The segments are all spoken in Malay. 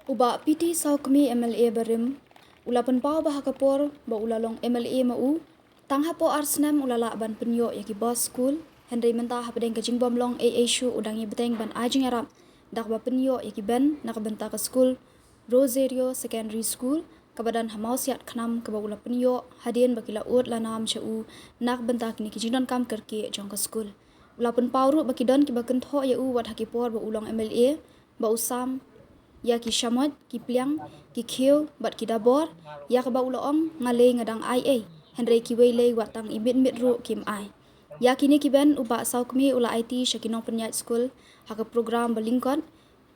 Uba PT Saukmi MLA Barim, ula penpau bah kapor, ba ula long MLA mau, tang hapo arsnem ula la ban penyo yaki boss school, Henry mentah habedeng kajing bom long shu udang ye beteng ban ajing arab, dak ba penyo yaki ben nak benta ke school, Rosario Secondary School, kabadan hamau siat khnam ke ba ula penyo, hadien bakila ut la nam chau, nak benta kini kijinon kam kerke jong ke school. Ula penpau ru bakidon ki baken tho ye wat hakipor ba ulong MLA, ba usam ya ki shamot ki pliang ki khiu bat ki dabor ya ka ba uloong ngale ngadang IA Henry ki wele watang imit mit ru kim ai ya kini ki ben uba saukmi ula IT shakinong penyat school haka program balingkon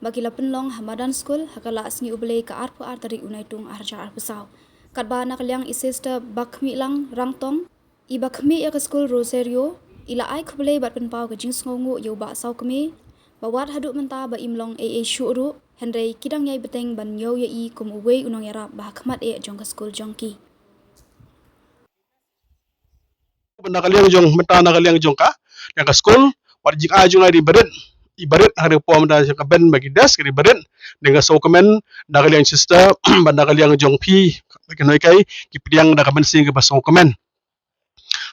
bagi la penlong hamadan school haka la asngi ublei ka arpu artari unaitung arja arpusau katba nak liang isista bakmi lang rangtong i bakmi ya ka school Rosario ila ai khublei bat penpau ka jingsngongu yo ba saukmi bawat haduk menta ba imlong shu ru Henry kidang yai beteng ban yo yai kum uwe unong yara bah khmat jong ka school jongki. Benda kaliang jong menta na kaliang jong ka yang ka school warjik ajung ai di beret ibaret hari pom da ka ben bagi das kri beret dengan sokomen da kaliang sister benda kaliang jong pi kenoi kai ki pidiang da ka ben sing ka sokomen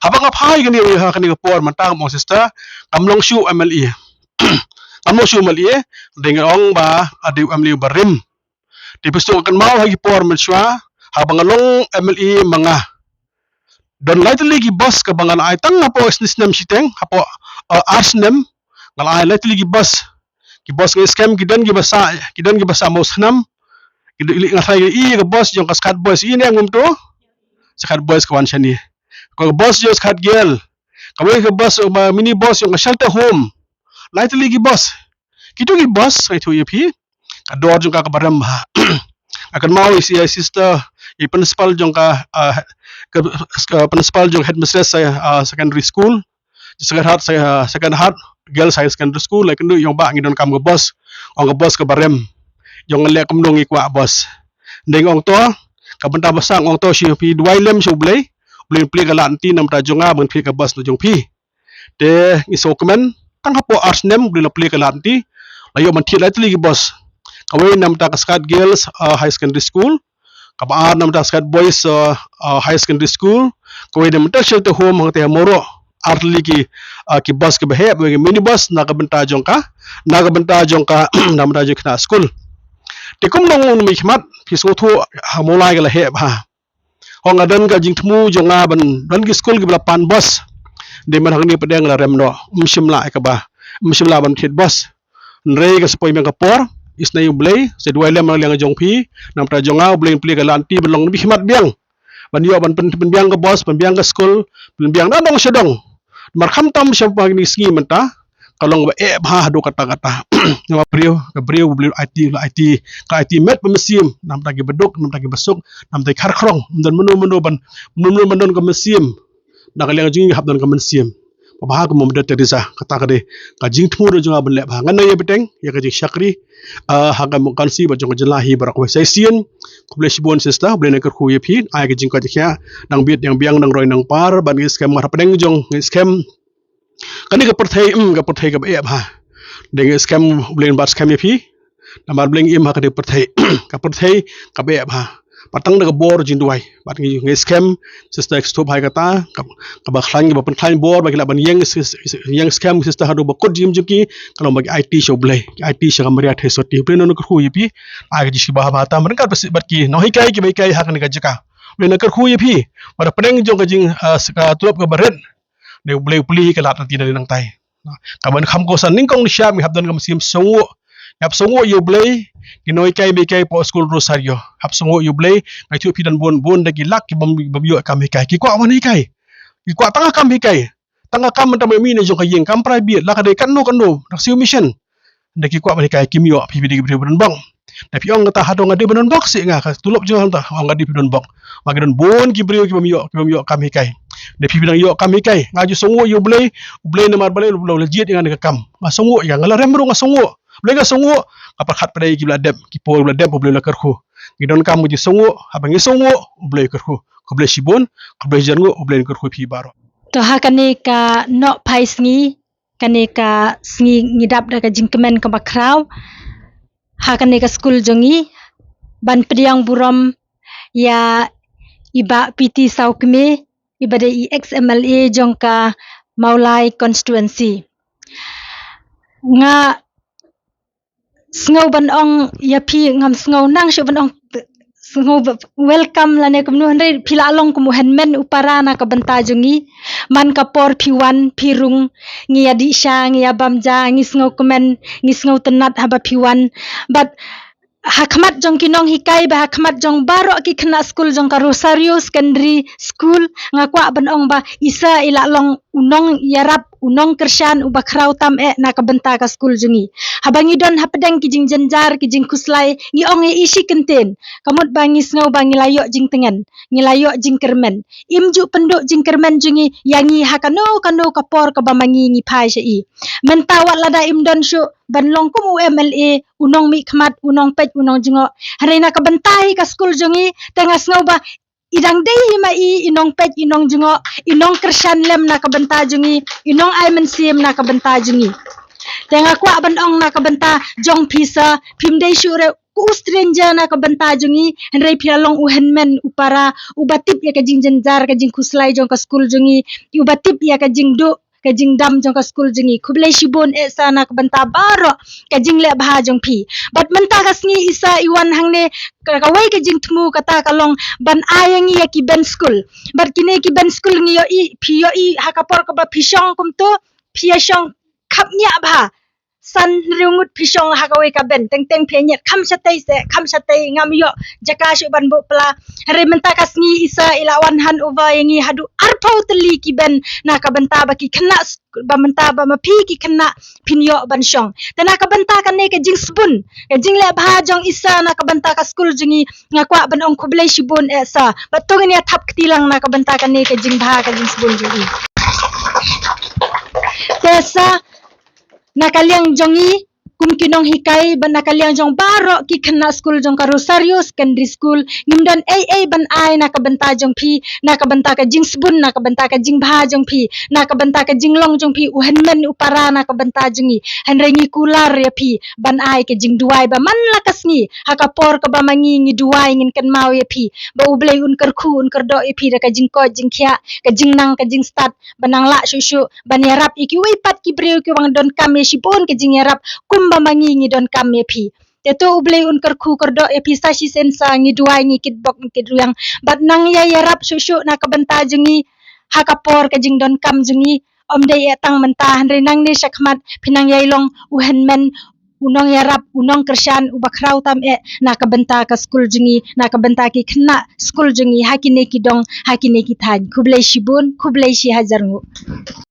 haba ngap hai gani ha kani ka por menta mo sister kamlong shu MLE kamlong shu MLE dengan ong ba adu MLE barim di pestu kan mau hagi por menshwa haba ngalong MLE mangah dan lightly gi bus ka bangan ai tang hapo isnisnem siteng hapo arsnem ngal ai lightly gi bus ngi scam gidan gi basa mosnam ili ngasai i ga bus jong kaskat boys ini ngum to sakat boys kawan shani ko bus jo sakat gel kawai ke bus mini bus yang shelter home lightly gi bus kitu gi bus itu yepi kador jong ka baram ha akan mau isi sister i principal jong ka principal jong headmistress saya secondary school second heart girls high secondary school like ndu yong ba ngidon kam go boss ong go boss ke barem yong le kam dong ikwa boss ndeng ong to ka benta basang ong to shi pi dwailem shi blei play ga lanti nam ta jonga ban phi ka boss no jong pi te isokmen tang hapo arsnem bli play ka lanti layo man thi lightly gi boss kawai nam ta kaskat girls high secondary school kabaar nam ta kaskat boys high secondary school kawai nam ta shelter home hang te moro artli ki bus ke behe bagi mini bus na ka benta jongka nam ta jikna school te kum nong mi khmat fi so thu hamolai ga he ba hong adan ga jingthmu jonga ban gi school gi pan bus de man hang ni pedeng la remno mshimla ka ba mshimla ban thit bus nrei ga spoi me ka por isnai ublei se duai lem lang jong phi nam ta jonga ublei pli ga lanti belong bi khmat biang ban yo ban pen biang ka bus pen biang ka school pen biang na dong sedong mar kham tam syam pa ni sngi menta kalong ba bha do kata kata ngwa brio beli IT ka IT met mesim nam ta gi beduk nam ta gi besuk nam ta khar khrong dan menu ban ka mesim na kaliang jing hab dan ka mesim bah ko mom de terisa kata kade ka jing thmu do jonga ban le bha ngan ye beteng ya ka jing syakri ha ga mo kansi ba jong jelahi barak wa sesien ko ble sibon sista ble ne kar khu ye phi ai ka jing ka kya nang biet yang biang nang roi nang par ban scam mar pedeng jong scam kani ka perthai ka ba bha deng scam ble bat scam ye phi namar bleng im ha ka de perthai ka ba bha patang da bor jing duai bat ngi scam sister stop hai kata ka ba khlang ba pen khlang bor ba kila ban yang scam sister hadu ba kod jim juki kalau bagi IT show blai IT sha kamria the soti pleno no khu yipi ag ji ba ba ta man ka bat ki no hi kai ki bai kai ha kan ka jaka pleno kar khu yipi pada peneng jong ka jing tulop ka baret ne blai pli ka lat ti da nang tai ka ban kham ko san ning kong sha mi habdan ka sim songo hab songo yu blai kinoi kai be kai po school Rosario hab songo yu blai ngai thu pidan bon dagi lak ki bam yo kam hi kai ki kwa wan hi kai ki kwa tanga kam hi kai tanga kam ta mi ne jong ka yeng kam private la ka de kan no nak siu mission de ki kwa hi kai kim yo pi bi bon bang da pi ong ta ha dong ade bon box si nga ka tulop jong ta ong ade bon bang ma don bon ki brio ki bam yo kam hi kai de pi bidang yo kam hi kai ngaju songo yu blai ne mar balai lo legit ngan ka kam ma songo ya ngala rem ru nga songo blega songo apa khat pada ki bladem ki pol bladem po blela karkhu ngidon kam ji songo apa ngi songo ble karkhu ko ble sibon ko ble jango ble karkhu phi baro to hakane ka no phai sngi kane ka sngi ngidap da ka jingkemen ka bakraw hakane ka school jongi ban pediang buram ya iba PT Saukme ibade XMLA jongka Maulai constituency nga sngau ban ong ya phi ngam sngau nang shu ban ong sngau welcome lane kumnu handai phila long kumu henmen upara na ka banta jungi man kapor phiwan phirung ngi adi sha ngi abamja ngi sngau komen ngi sngau tenat haba phiwan but hakmat jong kinong hikai ba hakmat jong baro ki khna school jong ka Rosario Secondary School nga kwa ban ong ba isa ila long unong yarap unong kershan uba khrau tam na ka banta ka school jungi habangi don hapedeng ki jing jenjar ki jing kuslai ngi ong isi kenten kamut bangi sngau bangi layo jing tengen ngi layo jing kermen imju penduk jing kermen jungi yangi hakano kano kapor ka bamangi ngi phai shei mentawat lada imdon shu ban long kum UMLA unong mi khmat unong pej unong jingo harina ka bantai ka school jungi tengah sngau ba idang dei mai inong pej inong jingo inong kershan lem na ka banta jungi inong ai mensim na ka banta jungi tengah kwa ban ong na ka banta jong pisa pimdei shure ku stranger na ka banta jungi henrei phialong uhenmen upara ubatip ya ka jing jenjar ka jing kuslai jong ka school jungi ubatip ya ka jing do ka jing dam jong ka school jungi khublei shibon sa na ka banta baro ka jing le bha jong phi but menta ka sngi isa iwan hangne ka wai ka jing thmu kata kalong ban ayangi ya ki ben school but kine ki ben school ngi yo i phi yo i hakapor ka ba phishong kum to phiashong khapnya bha san riungut phishong hakawai ka ben teng teng phenya kham satai ngam yo jaka shu ban bo pla hare menta ka sngi isa ilawan han over yangi hadu arpo teli ki ben na ka benta ba ki khna ba menta ba ma phi ki khna phinyo ban shong tana ka benta ka ne ka jing spun ka jing le bha jong isa na ka benta ka school jingi nga kwa ban ong khublei shibun sa ba tong ni thap ktilang na ka benta ka ne ka jing bha ka jing spun jingi tesa nakaliang jongi kum kinong hikai ban nakaliang jong baro ki khna school jong ka Rosario Secondary School ngimdan AA ban ai na ka banta jong phi na ka banta ka jing sbun na ka banta ka jing bha jong phi na ka banta ka jing long jong phi uhenmen upara na ka banta jongi hanrengi kular ya phi ban ai ka jing duai ba man lakas ngi hakapor ka ba mangi ngi duai ngin kan mau ya phi ba ublei un kar khu un kar do ya phi da ka jing ko jing khya ka jing nang ka jing start banang la shu ban yarap iki wei pat ki breu ki wang don kam ya shipon ka jing yarap kum ba mangi ngi don kam ya phi teto ublei un kar khu kar do ya phi sa shi sensa ngi duai ngi kit bok ngi ruyang bat nang ya yarap shu na ka banta jungi hakapor ka jing don kam jungi omdei ya tang menta hanre nang ne shakmat pinang yailong uhenmen unong yarap unong kershan ubakrau tam na ka benta ka school jungi na ka benta ki khna school jungi hakine ki dong hakine ki than khublei shibun khublei shi hajar ngu